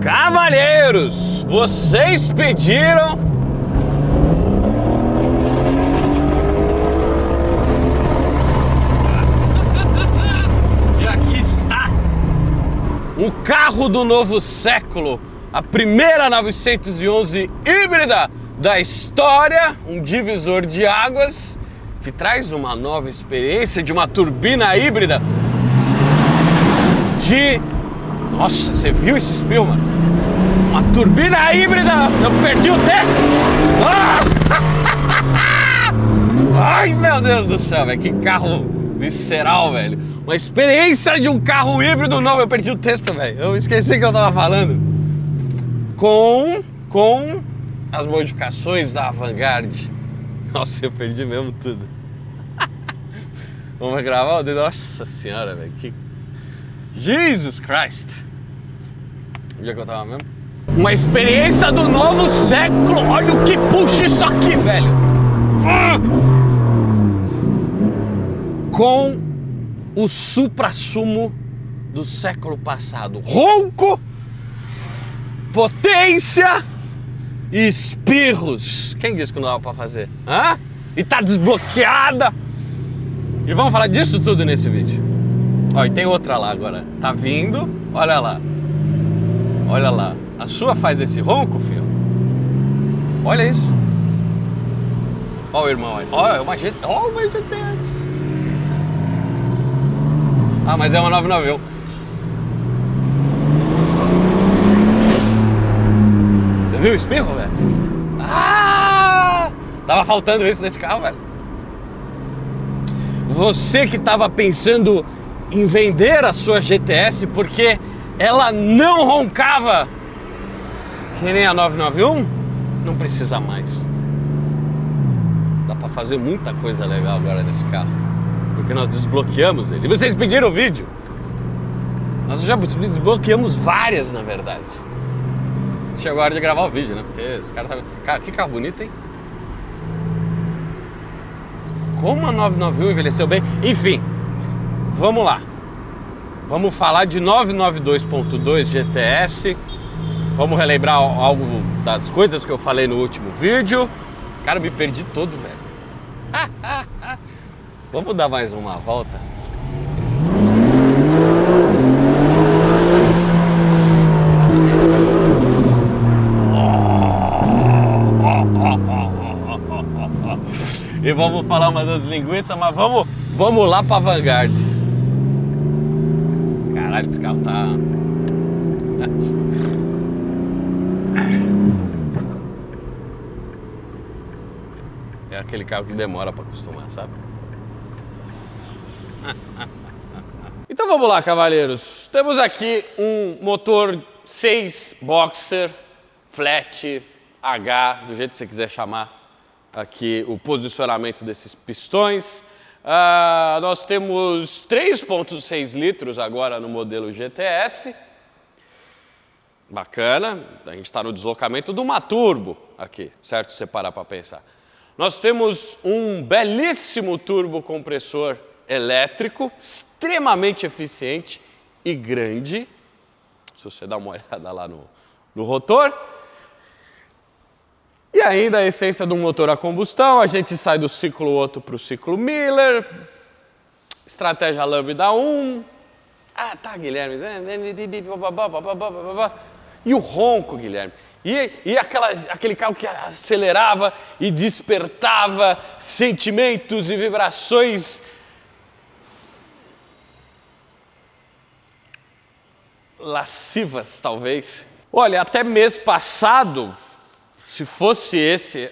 Cavalheiros, vocês pediram. E aqui está o carro do novo século, a primeira 911 híbrida da história, um divisor de águas que traz uma nova experiência de uma turbina híbrida de... Nossa, você viu esse espirro, mano? Uma turbina híbrida! Eu perdi o texto! Ai, meu Deus do céu, velho! Que carro visceral, velho! Uma experiência de um carro híbrido novo! Eu perdi o texto, velho! Eu esqueci que eu tava falando! Com as modificações da Vanguard. Nossa, eu perdi mesmo tudo. Vamos gravar o dedo? Nossa senhora, velho! Que... Jesus Christ! Onde é que eu tava mesmo? Uma experiência do novo século! Olha o que puxa isso aqui, velho! Com o suprassumo do século passado. Ronco, potência e espirros. Quem disse que não dava pra fazer? Hã? E tá desbloqueada! E vamos falar disso tudo nesse vídeo. Ó, e tem outra lá agora. Tá vindo, olha lá. Olha lá. A sua faz esse ronco, filho? Olha isso. Ó o irmão aí. Ó, é uma GT. Ó, uma GT. Ah, mas é uma 991. Você viu o espirro, velho? Ah! Tava faltando isso nesse carro, velho. Você que tava pensando em vender a sua GTS porque ela não roncava que nem a 991, não precisa mais. Dá pra fazer muita coisa legal agora nesse carro, porque nós desbloqueamos ele. E vocês pediram o vídeo. Nós já desbloqueamos várias, na verdade. Chegou a hora de gravar o vídeo, né? Porque os caras... Cara, que carro bonito, hein? Como a 991 envelheceu bem. Enfim, vamos lá. Vamos falar de 992.2 GTS. Vamos relembrar algo das coisas que eu falei no último vídeo. Cara, eu me perdi todo, velho. Vamos dar mais uma volta. E vamos falar uma das linguiças, mas vamos lá pra Vanguard. Caralho, esse carro tá... É aquele carro que demora pra acostumar, sabe? Então vamos lá, cavalheiros. Temos aqui um motor 6 Boxer Flat H, do jeito que você quiser chamar aqui o posicionamento desses pistões. Nós temos 3,6 litros agora no modelo GTS. Bacana, a gente está no deslocamento de uma turbo aqui, certo? Se você parar para pensar. Nós temos um belíssimo turbo compressor elétrico, extremamente eficiente e grande. Se você dá uma olhada lá no rotor. E ainda a essência do motor a combustão, a gente sai do ciclo Otto para o ciclo Miller, estratégia Lambda 1. Ah, tá, Guilherme. E o ronco, Guilherme. E aquele carro que acelerava e despertava sentimentos e vibrações lascivas, talvez. Olha, até mês passado, se fosse esse,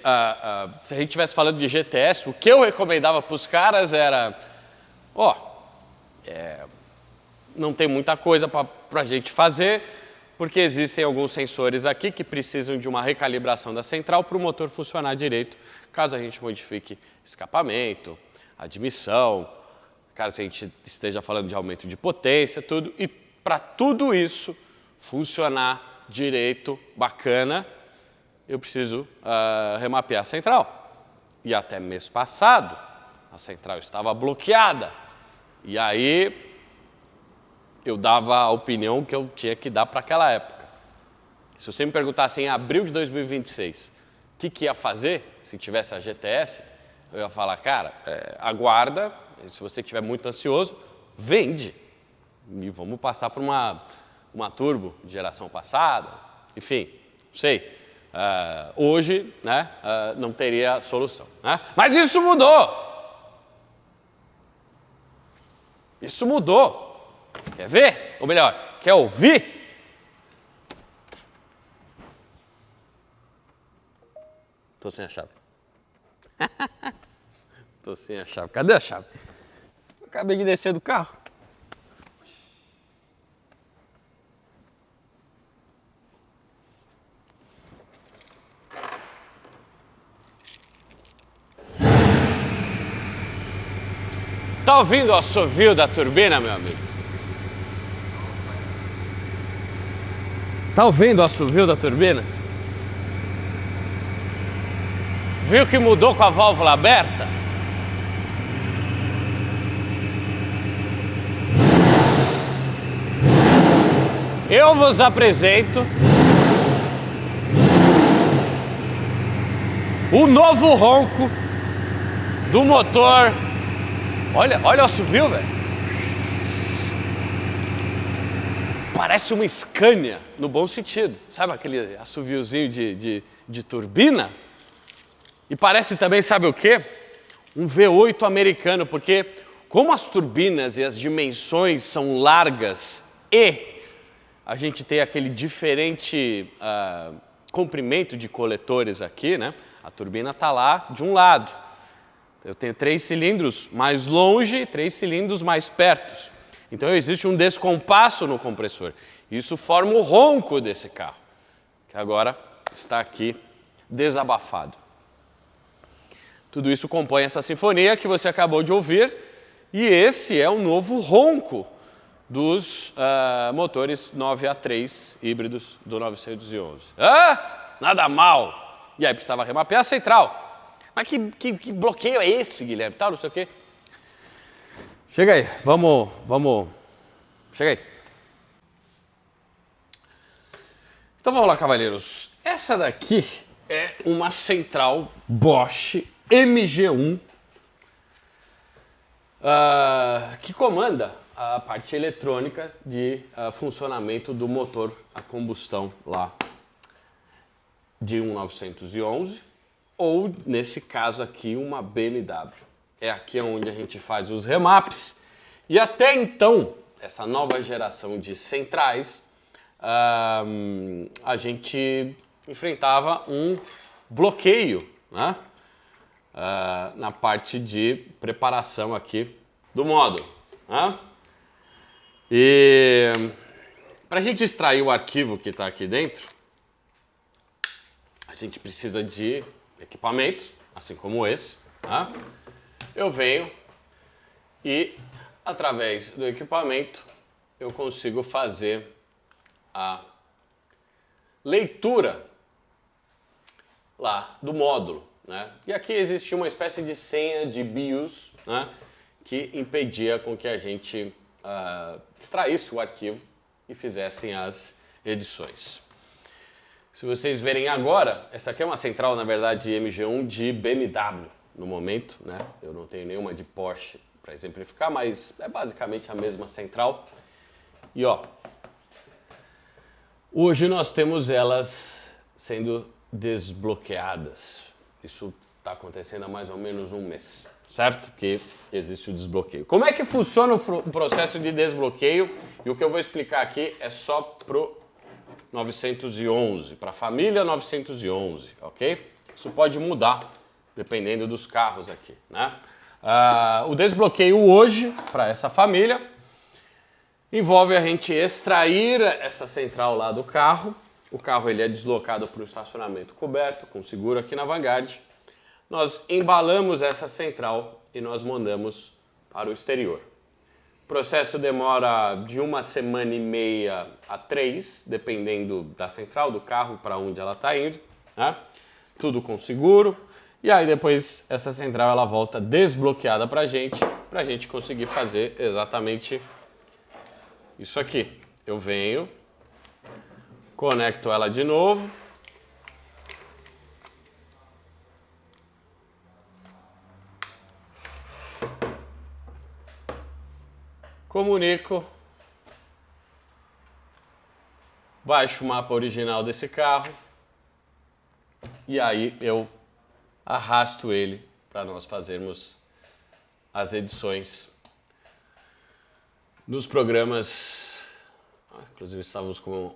se a gente estivesse falando de GTS, o que eu recomendava para os caras era, não tem muita coisa para a gente fazer, porque existem alguns sensores aqui que precisam de uma recalibração da central para o motor funcionar direito, caso a gente modifique escapamento, admissão, caso a gente esteja falando de aumento de potência, tudo. E para tudo isso funcionar direito, bacana, eu preciso remapear a central. E até mês passado, a central estava bloqueada. E aí eu dava a opinião que eu tinha que dar para aquela época. Se você me perguntasse em abril de 2026 o que ia fazer se tivesse a GTS, eu ia falar, cara, aguarda, se você estiver muito ansioso, vende. E vamos passar por uma turbo de geração passada, enfim, não sei. Hoje, né, não teria solução. Né? Mas isso mudou. Isso mudou. Quer ver? Ou melhor, quer ouvir? Tô sem a chave. Tô sem a chave. Cadê a chave? Eu acabei de descer do carro. Tá ouvindo o assovio da turbina, meu amigo? Tá ouvindo o assovio da turbina? Viu que mudou com a válvula aberta? Eu vos apresento o novo ronco do motor. Olha o assovio, velho. Parece uma Scania, no bom sentido. Sabe aquele assoviozinho de turbina? E parece também, sabe o quê? Um V8 americano, porque como as turbinas e as dimensões são largas e a gente tem aquele diferente comprimento de coletores aqui, né? A turbina está lá de um lado. Eu tenho 3 cilindros mais longe e 3 cilindros mais perto. Então existe um descompasso no compressor. Isso forma o ronco desse carro, que agora está aqui desabafado. Tudo isso compõe essa sinfonia que você acabou de ouvir, e esse é o novo ronco dos motores 9A3 híbridos do 911. Nada mal! E aí precisava remapear a central. Mas que bloqueio é esse, Guilherme? Tal, não sei o quê. Chega aí, vamos. Chega aí. Então vamos lá, cavalheiros. Essa daqui é uma central Bosch MG1 que comanda a parte eletrônica de funcionamento do motor a combustão lá de um 911 ou, nesse caso aqui, uma BMW. É aqui onde a gente faz os remaps e até então, essa nova geração de centrais, a gente enfrentava um bloqueio, né? Na parte de preparação aqui do módulo. Né? E para a gente extrair o arquivo que está aqui dentro, a gente precisa de equipamentos, assim como esse. Né? Eu venho e, através do equipamento, eu consigo fazer a leitura lá do módulo. Né? E aqui existia uma espécie de senha de BIOS, né, que impedia com que a gente extraísse o arquivo e fizessem as edições. Se vocês verem agora, essa aqui é uma central, na verdade, MG1 de BMW no momento. Né? Eu não tenho nenhuma de Porsche para exemplificar, mas é basicamente a mesma central. E ó, hoje nós temos elas sendo desbloqueadas. Isso está acontecendo há mais ou menos um mês, certo? Que existe o desbloqueio. Como é que funciona o processo de desbloqueio? E o que eu vou explicar aqui é só pro 911, para a família 911, ok? Isso pode mudar dependendo dos carros aqui, né? O desbloqueio hoje para essa família envolve a gente extrair essa central lá do carro. O carro ele é deslocado para o estacionamento coberto, com seguro aqui na Vanguard. Nós embalamos essa central e nós mandamos para o exterior. O processo demora de 1 semana e meia a 3, dependendo da central, do carro, para onde ela está indo. Né? Tudo com seguro. E aí depois essa central ela volta desbloqueada para a gente conseguir fazer exatamente isso aqui. Eu venho, Conecto ela de novo. Comunico. Baixo o mapa original desse carro. E aí eu arrasto ele para nós fazermos as edições nos programas. Inclusive estávamos com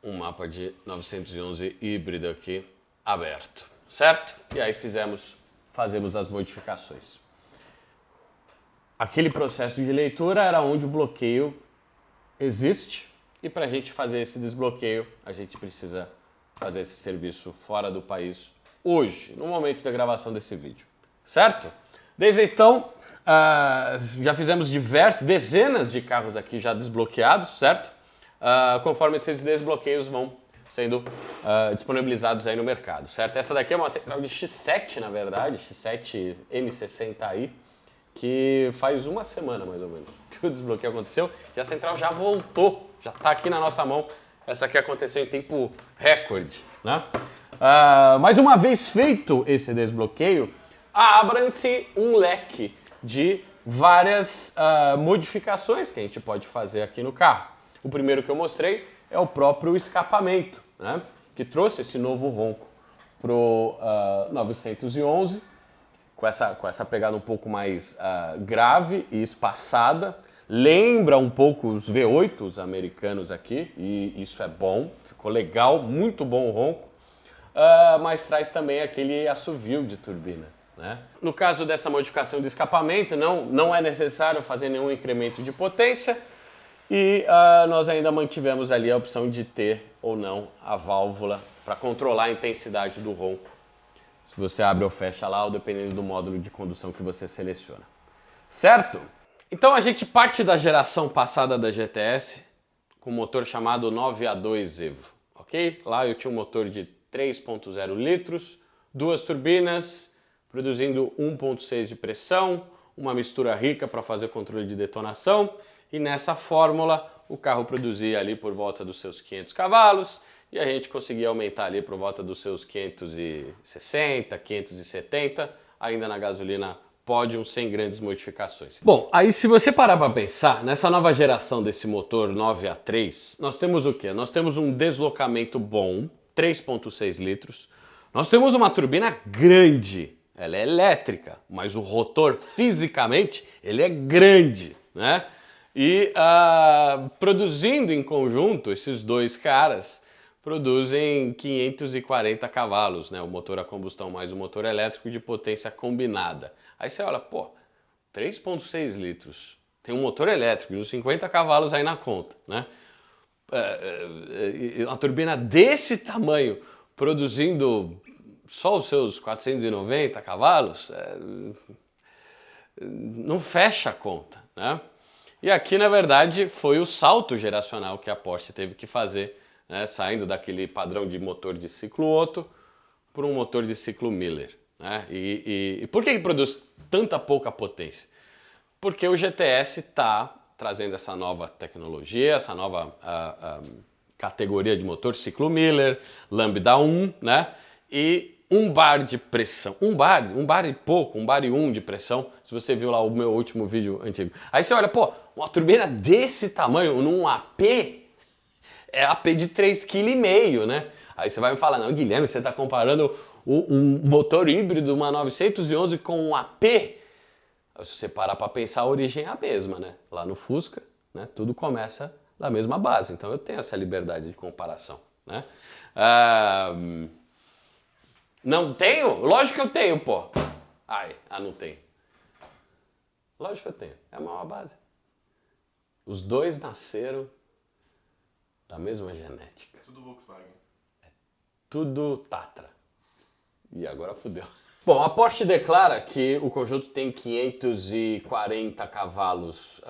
um mapa de 911 híbrido aqui aberto, certo? E aí fazemos as modificações. Aquele processo de leitura era onde o bloqueio existe, e para a gente fazer esse desbloqueio, a gente precisa fazer esse serviço fora do país hoje, no momento da gravação desse vídeo, certo? Desde então, já fizemos dezenas de carros aqui já desbloqueados, certo? Conforme esses desbloqueios vão sendo disponibilizados aí no mercado, certo? Essa daqui é uma central de X7, na verdade, X7 M60i, que faz uma semana, mais ou menos, que o desbloqueio aconteceu, e a central já voltou, já está aqui na nossa mão. Essa aqui aconteceu em tempo recorde, né? Mas uma vez feito esse desbloqueio, abra-se um leque de várias modificações que a gente pode fazer aqui no carro. O primeiro que eu mostrei é o próprio escapamento, né? Que trouxe esse novo ronco pro 911, com essa pegada um pouco mais grave e espaçada. Lembra um pouco os V8 americanos aqui, e isso é bom, ficou legal, muito bom o ronco, mas traz também aquele assovio de turbina, né? No caso dessa modificação de escapamento, não é necessário fazer nenhum incremento de potência, e nós ainda mantivemos ali a opção de ter ou não a válvula para controlar a intensidade do ronco. Se você abre ou fecha lá, ou dependendo do módulo de condução que você seleciona. Certo? Então a gente parte da geração passada da GTS com um motor chamado 9A2 Evo, ok? Lá eu tinha um motor de 3.0 litros, duas turbinas, produzindo 1.6 de pressão, uma mistura rica para fazer controle de detonação, e nessa fórmula o carro produzia ali por volta dos seus 500 cavalos, e a gente conseguia aumentar ali por volta dos seus 560, 570, ainda na gasolina Podium, sem grandes modificações. Bom, aí se você parar para pensar, nessa nova geração desse motor 9A3, nós temos o quê? Nós temos um deslocamento bom, 3.6 litros, nós temos uma turbina grande, ela é elétrica, mas o rotor fisicamente ele é grande, né? E produzindo em conjunto, esses dois caras produzem 540 cavalos, né? O motor a combustão mais o motor elétrico de potência combinada. Aí você olha, pô, 3.6 litros, tem um motor elétrico de uns 50 cavalos aí na conta, né? Uma turbina desse tamanho produzindo só os seus 490 cavalos, não fecha a conta, né? E aqui, na verdade, foi o salto geracional que a Porsche teve que fazer, né? Saindo daquele padrão de motor de ciclo Otto para um motor de ciclo Miller, né? E por que produz tanta pouca potência? Porque o GTS está trazendo essa nova tecnologia, essa nova categoria de motor ciclo Miller, Lambda 1, né? E um bar de pressão, um bar e pouco, um bar e um de pressão, se você viu lá o meu último vídeo antigo. Aí você olha, pô, uma turbina desse tamanho num AP, é AP de 3,5 kg, né? Aí você vai me falar, não, Guilherme, você está comparando um motor híbrido, uma 911 com um AP? Se você parar para pensar, a origem é a mesma, né? Lá no Fusca, né? Tudo começa da mesma base, então eu tenho essa liberdade de comparação, né? Não tenho? Lógico que eu tenho, pô. Não tenho. Lógico que eu tenho. É a maior base. Os dois nasceram da mesma genética. Tudo Volkswagen. É tudo Tatra. E agora fudeu. Bom, a Porsche declara que o conjunto tem 540 cavalos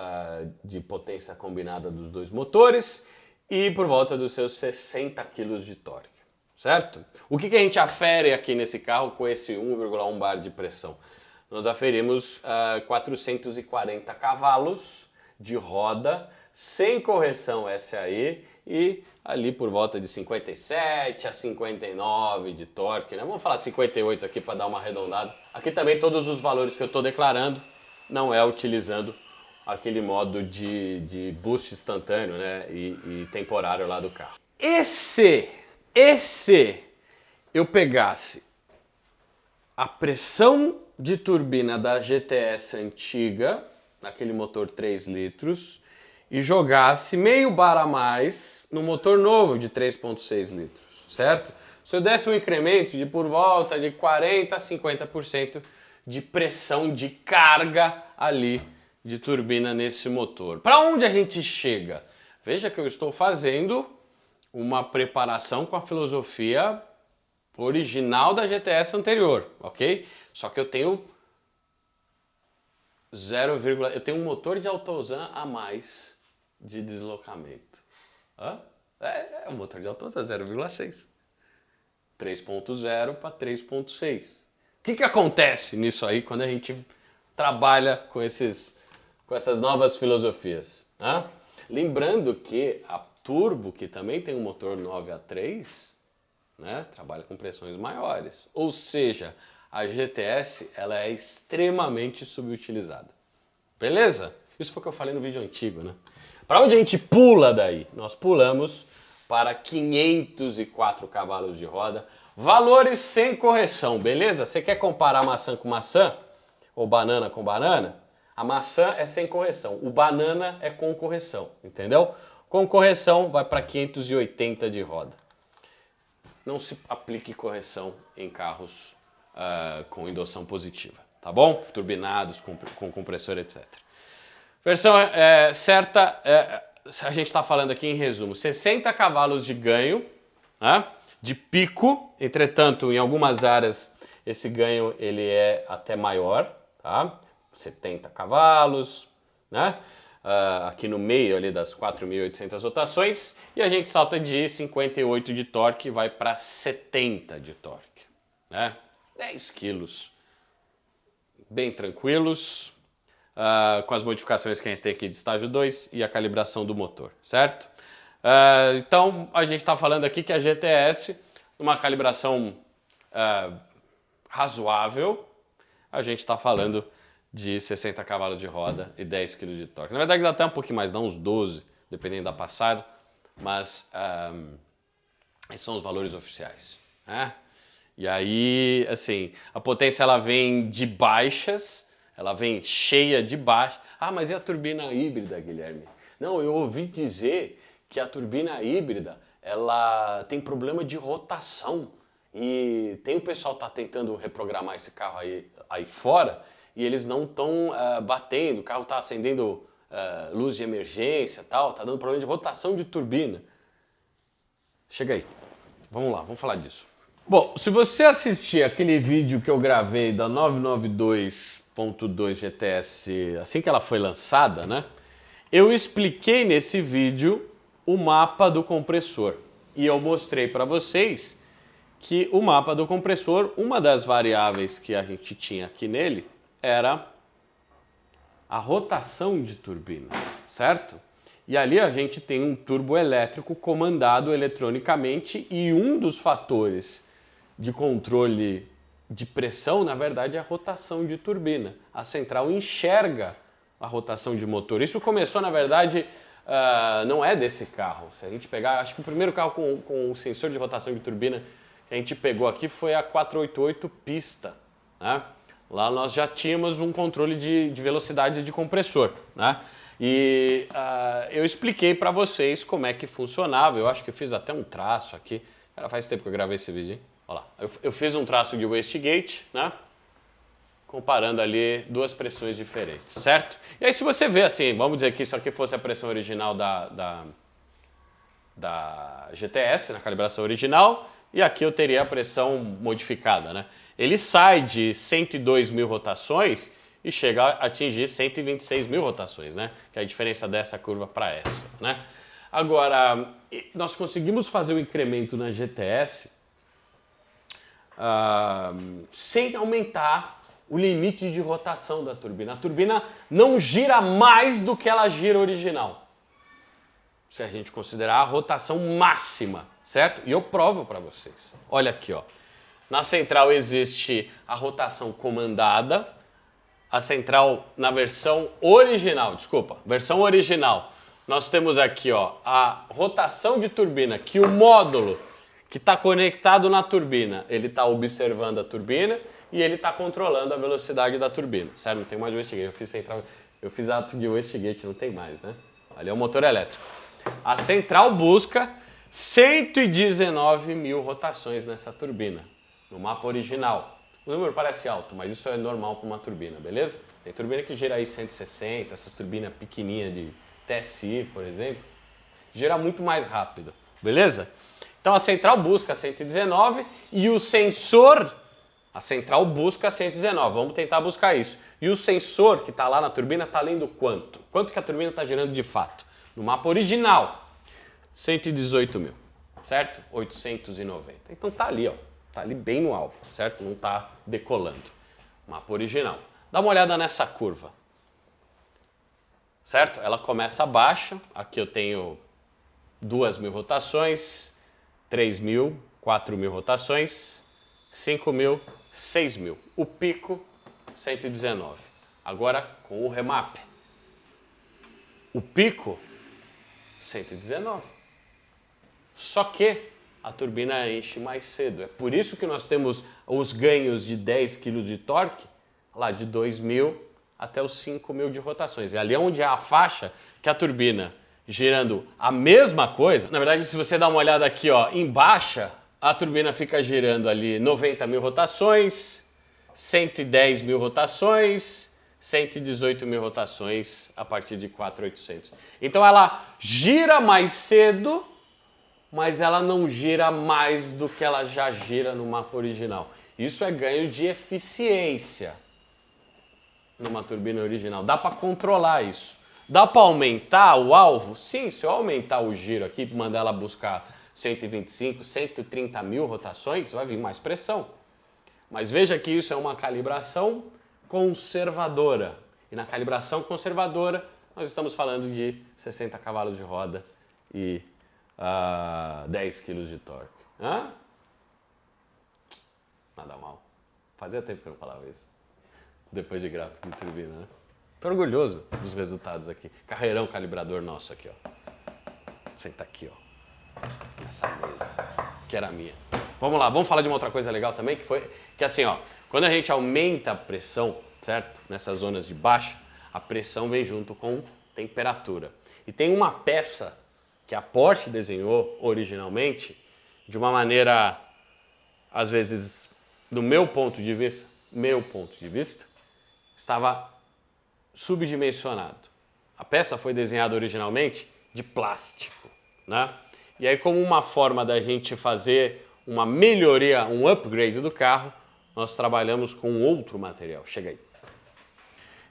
de potência combinada dos dois motores e por volta dos seus 60 kg de torque. Certo? O que a gente afere aqui nesse carro com esse 1,1 bar de pressão? Nós aferimos 440 cavalos de roda, sem correção SAE e ali por volta de 57 a 59 de torque, né? Vamos falar 58 aqui para dar uma arredondada. Aqui também todos os valores que eu estou declarando não é utilizando aquele modo de boost instantâneo, né? E temporário lá do carro. Se eu pegasse a pressão de turbina da GTS antiga, naquele motor 3 litros, e jogasse meio bar a mais no motor novo de 3,6 litros, certo? Se eu desse um incremento de por volta de 40% a 50% de pressão de carga ali de turbina nesse motor. Para onde a gente chega? Veja que eu estou fazendo uma preparação com a filosofia original da GTS anterior, ok? Só que eu tenho eu tenho um motor de Autosan a mais de deslocamento. É um motor de Autosan 0,6. 3.0 para 3.6. O que acontece nisso aí quando a gente trabalha com essas novas filosofias? Lembrando que a Turbo, que também tem um motor 9A3, né, trabalha com pressões maiores. Ou seja, a GTS ela é extremamente subutilizada. Beleza? Isso foi o que eu falei no vídeo antigo, né? Para onde a gente pula daí? Nós pulamos para 504 cavalos de roda, valores sem correção, beleza? Você quer comparar maçã com maçã? Ou banana com banana? A maçã é sem correção, o banana é com correção, entendeu? Com correção vai para 580 de roda. Não se aplique correção em carros com indução positiva, tá bom? Turbinados, com compressor, etc. Versão certa, a gente está falando aqui em resumo, 60 cavalos de ganho, né, de pico, entretanto, em algumas áreas esse ganho ele é até maior, tá? 70 cavalos, né? Aqui no meio ali das 4.800 rotações, e a gente salta de 58 de torque e vai para 70 de torque, né? 10 quilos, bem tranquilos, com as modificações que a gente tem aqui de estágio 2 e a calibração do motor, certo? Então, a gente está falando aqui que a GTS, numa calibração razoável, a gente está falando de 60 cavalos de roda e 10 kg de torque. Na verdade, dá até um pouquinho mais, dá uns 12, dependendo da passada, mas esses são os valores oficiais, né? E aí, assim, a potência ela vem de baixas, ela vem cheia de baixo. Mas e a turbina híbrida, Guilherme? Não, eu ouvi dizer que a turbina híbrida, ela tem problema de rotação. E tem o pessoal que tá tentando reprogramar esse carro aí fora e eles não estão batendo, o carro está acendendo luz de emergência e tal, tá dando problema de rotação de turbina. Chega aí, vamos lá, vamos falar disso. Bom, se você assistir aquele vídeo que eu gravei da 992.2 GTS assim que ela foi lançada, né? Eu expliquei nesse vídeo o mapa do compressor e eu mostrei para vocês que o mapa do compressor, uma das variáveis que a gente tinha aqui nele era a rotação de turbina, certo? E ali a gente tem um turbo elétrico comandado eletronicamente e um dos fatores de controle de pressão, na verdade, é a rotação de turbina. A central enxerga a rotação de motor. Isso começou, na verdade, não é desse carro. Se a gente pegar, acho que o primeiro carro com sensor de rotação de turbina que a gente pegou aqui foi a 488 pista, né? Lá nós já tínhamos um controle de velocidade de compressor, né? E eu expliquei para vocês como é que funcionava. Eu acho que eu fiz até um traço aqui. Cara, faz tempo que eu gravei esse vídeo, hein? Olha lá. Eu fiz um traço de wastegate, né? Comparando ali duas pressões diferentes, certo? E aí se você vê assim, vamos dizer que isso aqui fosse a pressão original da GTS, na calibração original, e aqui eu teria a pressão modificada, né? Ele sai de 102 mil rotações e chega a atingir 126 mil rotações, né? Que é a diferença dessa curva para essa, né? Agora, nós conseguimos fazer o incremento na GTS sem aumentar o limite de rotação da turbina. A turbina não gira mais do que ela gira original. se a gente considerar a rotação máxima, certo? E eu provo para vocês. Olha aqui, ó. Na central existe a rotação comandada, a central na versão original, versão original. Nós temos aqui, ó, a rotação de turbina, que o módulo que está conectado na turbina, ele está observando a turbina e ele está controlando a velocidade da turbina, certo? Não tem mais wastegate, eu fiz ato de wastegate, não tem mais, né? Ali é o motor elétrico. A central busca 119 mil rotações nessa turbina, no mapa original. O número parece alto, mas isso é normal para uma turbina, beleza? Tem turbina que gira aí 160, essas turbinas pequenininhas de TSI, por exemplo, gira muito mais rápido, beleza? Então a central busca 119 e o sensor, a central busca 119, vamos tentar buscar isso. E o sensor que está lá na turbina está lendo quanto? Quanto que a turbina está girando de fato? No mapa original, 118 mil, certo? 890. Então tá ali, ó, tá ali bem no alvo, certo? Não tá decolando. Mapa original. Dá uma olhada nessa curva, certo? Ela começa baixa, aqui eu tenho 2.000 rotações, 3.000, 4.000 rotações, 5.000, 6.000. O pico, 119. Agora com o remap. O pico, 119. Só que a turbina enche mais cedo. É por isso que nós temos os ganhos de 10 kg de torque, lá de 2.000 até os 5.000 de rotações. E ali é onde há a faixa que a turbina girando a mesma coisa. Na verdade, se você dá uma olhada aqui, ó, em baixa, a turbina fica girando ali 90.000 rotações, 110.000 rotações, 118.000 rotações a partir de 4.800. Então ela gira mais cedo, mas ela não gira mais do que ela já gira no mapa original. Isso é ganho de eficiência numa turbina original. Dá para controlar isso. Dá para aumentar o alvo? Sim, se eu aumentar o giro aqui, mandar ela buscar 125, 130.000 rotações, vai vir mais pressão. Mas veja que isso é uma calibração conservadora. E na calibração conservadora, nós estamos falando de 60 cavalos de roda e 10 kg de torque. Hã? Nada mal. Fazia tempo que eu não falava isso. Depois de gráfico de turbina, né? Tô orgulhoso dos resultados aqui. Carreirão calibrador nosso aqui, ó. Senta aqui, ó. Nessa mesa, que era minha. Vamos lá, vamos falar de uma outra coisa legal também, que assim, ó, quando a gente aumenta a pressão, certo? Nessas zonas de baixa, a pressão vem junto com temperatura. E tem uma peça que a Porsche desenhou originalmente de uma maneira, às vezes, do meu ponto de vista, estava subdimensionado. A peça foi desenhada originalmente de plástico, né? E aí, como uma forma da gente fazer uma melhoria, um upgrade do carro, nós trabalhamos com outro material. Chega aí.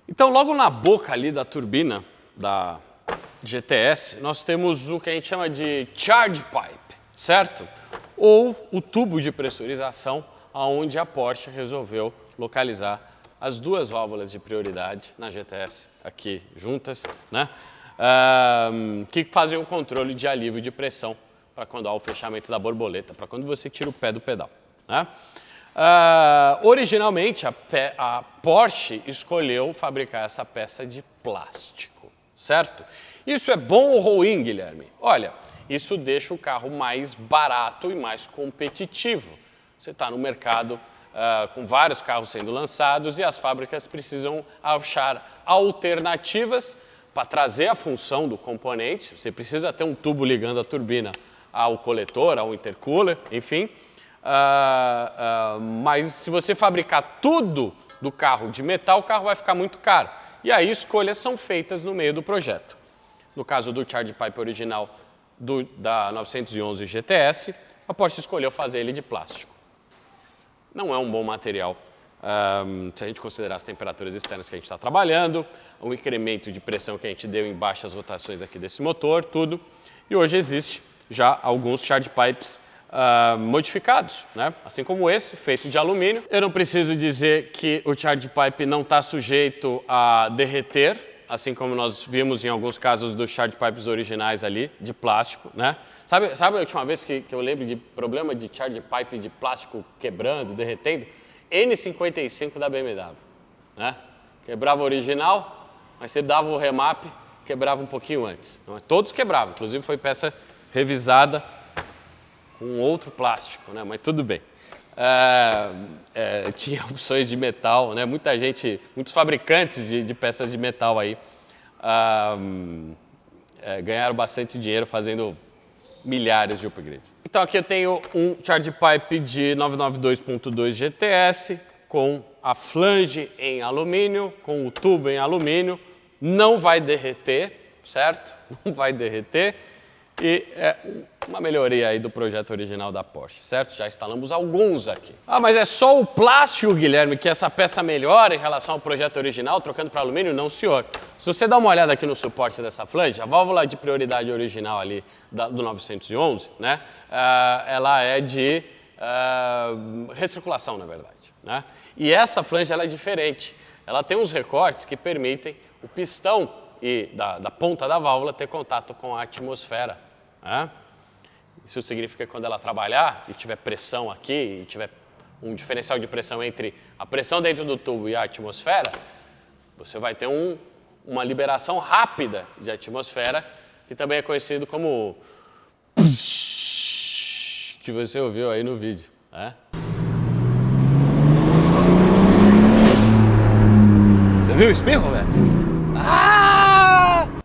Então, logo na boca ali da turbina da GTS, nós temos o que a gente chama de charge pipe, certo? Ou o tubo de pressurização, onde a Porsche resolveu localizar as duas válvulas de prioridade na GTS aqui juntas, né? Que fazem o controle de alívio de pressão para quando há o fechamento da borboleta, para quando você tira o pé do pedal, né? Originalmente, a Porsche escolheu fabricar essa peça de plástico, certo? Isso é bom ou ruim, Guilherme? Olha, isso deixa o carro mais barato e mais competitivo. Você está no mercado com vários carros sendo lançados e as fábricas precisam achar alternativas para trazer a função do componente. Você precisa ter um tubo ligando a turbina ao coletor, ao intercooler, enfim. Mas se você fabricar tudo do carro de metal, o carro vai ficar muito caro. E aí escolhas são feitas no meio do projeto. No caso do Charge Pipe original da 911 GTS, a Porsche escolheu fazer ele de plástico. Não é um bom material, se a gente considerar as temperaturas externas que a gente está trabalhando, o incremento de pressão que a gente deu em baixas rotações aqui desse motor, tudo. E hoje existe já alguns charge pipes modificados, né? Assim como esse, feito de alumínio. Eu não preciso dizer que o charge pipe não está sujeito a derreter, assim como nós vimos em alguns casos dos charge pipes originais ali, de plástico, né? Sabe a última vez que eu lembro de problema de charge pipe de plástico quebrando, derretendo? N55 da BMW, né? Quebrava o original, mas você dava o remap, quebrava um pouquinho antes. Todos quebravam, inclusive foi peça revisada com outro plástico, né? Mas tudo bem. Tinha opções de metal, né? Muitos fabricantes de peças de metal aí ganharam bastante dinheiro fazendo milhares de upgrades. Então aqui eu tenho um charge pipe de 992.2 GTS com a flange em alumínio, com o tubo em alumínio, não vai derreter, certo? Não vai derreter. E é uma melhoria aí do projeto original da Porsche, certo? Já instalamos alguns aqui. Ah, mas é só o plástico, Guilherme, que essa peça melhora em relação ao projeto original, trocando para alumínio? Não, senhor. Se você dá uma olhada aqui no suporte dessa flange, a válvula de prioridade original ali do 911, né? Ela é de recirculação, na verdade, né? E essa flange ela é diferente. Ela tem uns recortes que permitem o pistão da ponta da válvula ter contato com a atmosfera. Né? Isso significa que quando ela trabalhar e tiver pressão aqui, e tiver um diferencial de pressão entre a pressão dentro do tubo e a atmosfera, você vai ter uma liberação rápida de atmosfera, que também é conhecido como que você ouviu aí no vídeo. Né? Você viu o espirro, velho?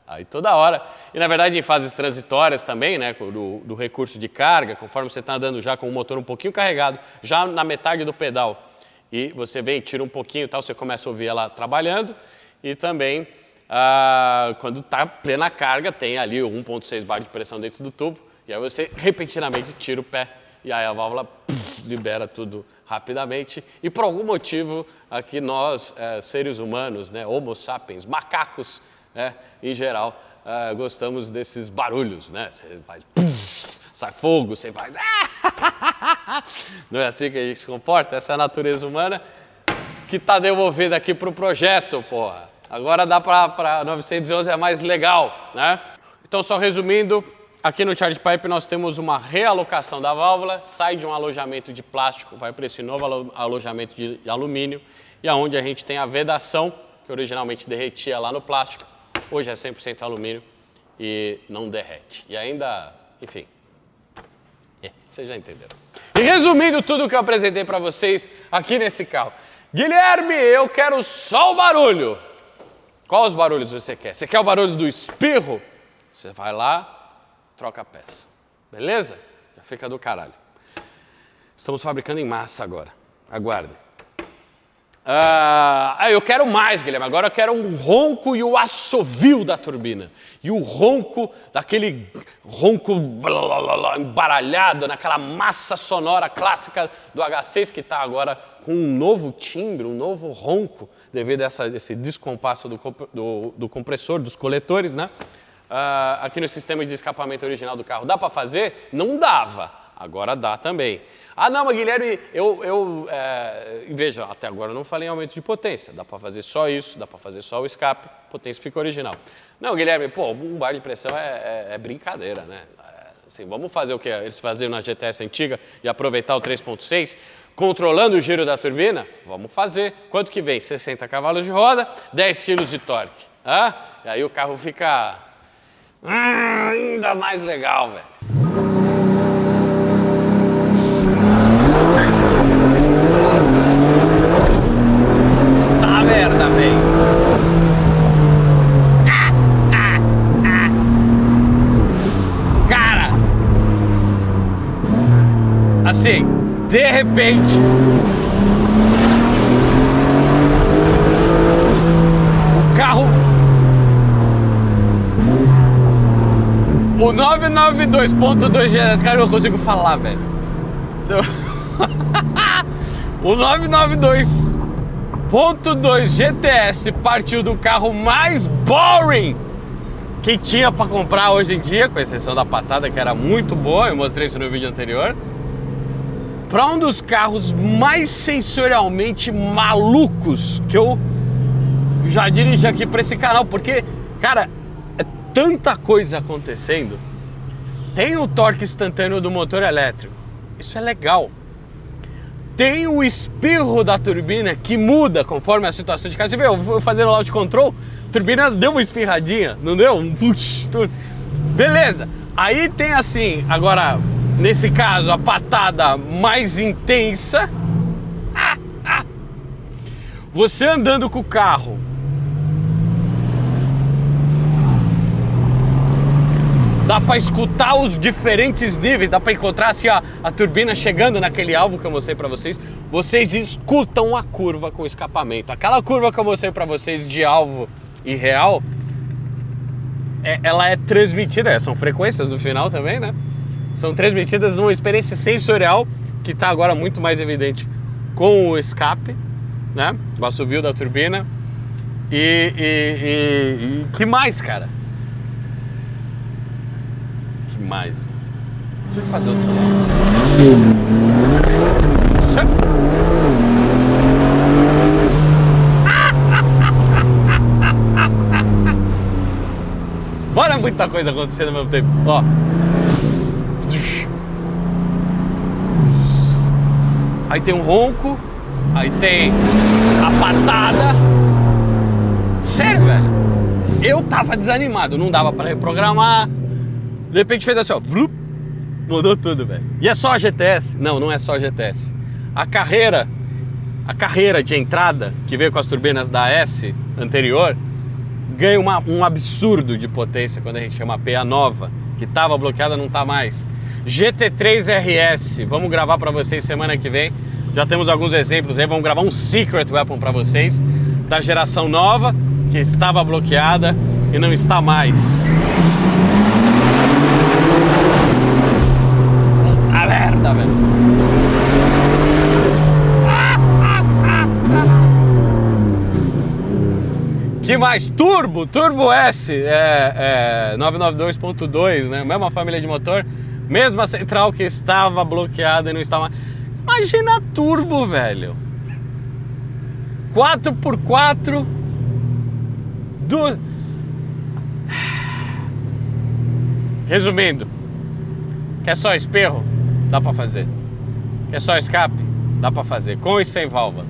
Aí toda hora. E na verdade em fases transitórias também, né, do recurso de carga, conforme você está andando já com o motor um pouquinho carregado, já na metade do pedal, e você vem, tira um pouquinho e tal, você começa a ouvir ela trabalhando, e também quando está plena carga, tem ali o 1.6 bar de pressão dentro do tubo, e aí você repentinamente tira o pé, e aí a válvula libera tudo rapidamente. E por algum motivo, aqui nós, seres humanos, né, Homo sapiens, macacos, em geral, gostamos desses barulhos, né? Você faz, sai fogo, você faz... Não é assim que a gente se comporta? Essa é a natureza humana que está devolvida aqui para o projeto, porra. Agora dá para 911, é mais legal, né? Então, só resumindo, aqui no charge pipe nós temos uma realocação da válvula, sai de um alojamento de plástico, vai para esse novo alojamento de alumínio, e aonde a gente tem a vedação, que originalmente derretia lá no plástico, hoje é 100% alumínio e não derrete. E ainda, enfim, vocês já entenderam. E resumindo tudo o que eu apresentei para vocês aqui nesse carro. Guilherme, eu quero só o barulho. Qual os barulhos você quer? Você quer o barulho do espirro? Você vai lá, troca a peça. Beleza? Já fica do caralho. Estamos fabricando em massa agora. Aguardem. Eu quero mais, Guilherme. Agora eu quero um ronco e o assovio da turbina. E o ronco, daquele ronco embaralhado, naquela massa sonora clássica do H6, que está agora com um novo timbre, um novo ronco, devido a esse descompasso do compressor, dos coletores, né? Aqui no sistema de escapamento original do carro. Dá para fazer? Não dava. Agora dá também. Ah, não, mas Guilherme, veja, até agora eu não falei em aumento de potência. Dá para fazer só isso, dá para fazer só o escape, a potência fica original. Não, Guilherme, pô, um bar de pressão é brincadeira, né? Assim, vamos fazer o que eles faziam na GTS antiga e aproveitar o 3.6, controlando o giro da turbina? Vamos fazer. Quanto que vem? 60 cavalos de roda, 10 kg de torque. E aí o carro fica ainda mais legal, velho. Merda, velho. Cara, assim, de repente, o carro, o 992.2 GTS, cara, eu não consigo falar, velho. Então, o 992.2 GTS partiu do carro mais boring que tinha para comprar hoje em dia, com exceção da patada, que era muito boa, eu mostrei isso no vídeo anterior, para um dos carros mais sensorialmente malucos que eu já dirigi aqui para esse canal, porque, cara, é tanta coisa acontecendo. Tem o torque instantâneo do motor elétrico, isso é legal. Tem o espirro da turbina que muda conforme a situação de casa. Você vê, eu vou fazer o launch control, a turbina deu uma espirradinha, não deu? Um push, tudo. Beleza. Aí tem assim, agora, nesse caso, a patada mais intensa. Você andando com o carro, dá para escutar os diferentes níveis, dá para encontrar assim, a turbina chegando naquele alvo que eu mostrei para vocês. Vocês escutam a curva com escapamento. Aquela curva que eu mostrei para vocês de alvo e real, ela é transmitida, são frequências no final também, né? São transmitidas numa experiência sensorial que está agora muito mais evidente com o escape, né? O assovio da turbina. E que mais, cara? Que mais? Deixa eu fazer outro lado. Bora, muita coisa acontecendo ao mesmo tempo. Ó. Aí tem um ronco. Aí tem a patada. Sério, velho. Eu tava desanimado, não dava pra reprogramar. De repente fez assim, ó. Vlup, mudou tudo, velho. E é só a GTS? Não, não é só a GTS. A carreira de entrada, que veio com as turbinas da S anterior, ganha um absurdo de potência quando a gente chama PA nova, que tava bloqueada, não tá mais. GT3 RS, vamos gravar pra vocês semana que vem. Já temos alguns exemplos aí, vamos gravar um Secret Weapon para vocês, da geração nova, que estava bloqueada e não está mais. Puta merda, velho. Que mais? Turbo S, 992.2, né? Mesma família de motor, mesma central que estava bloqueada e não está mais. Imagina turbo, velho. 4x4 Resumindo, quer só espirro? Dá pra fazer. Quer só escape? Dá pra fazer, com e sem válvula.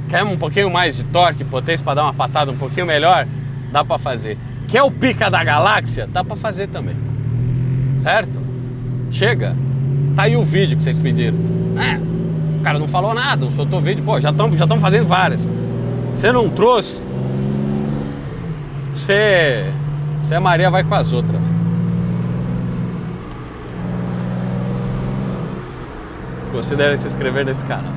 Quer um pouquinho mais de torque, potência pra dar uma patada um pouquinho melhor? Dá pra fazer. Quer o pica da galáxia? Dá pra fazer também. Certo? Chega. Tá aí o vídeo que vocês pediram. O cara não falou nada, não soltou vídeo. Pô, já estamos fazendo várias. Você não trouxe, você a Maria vai com as outras. Considere se inscrever nesse canal.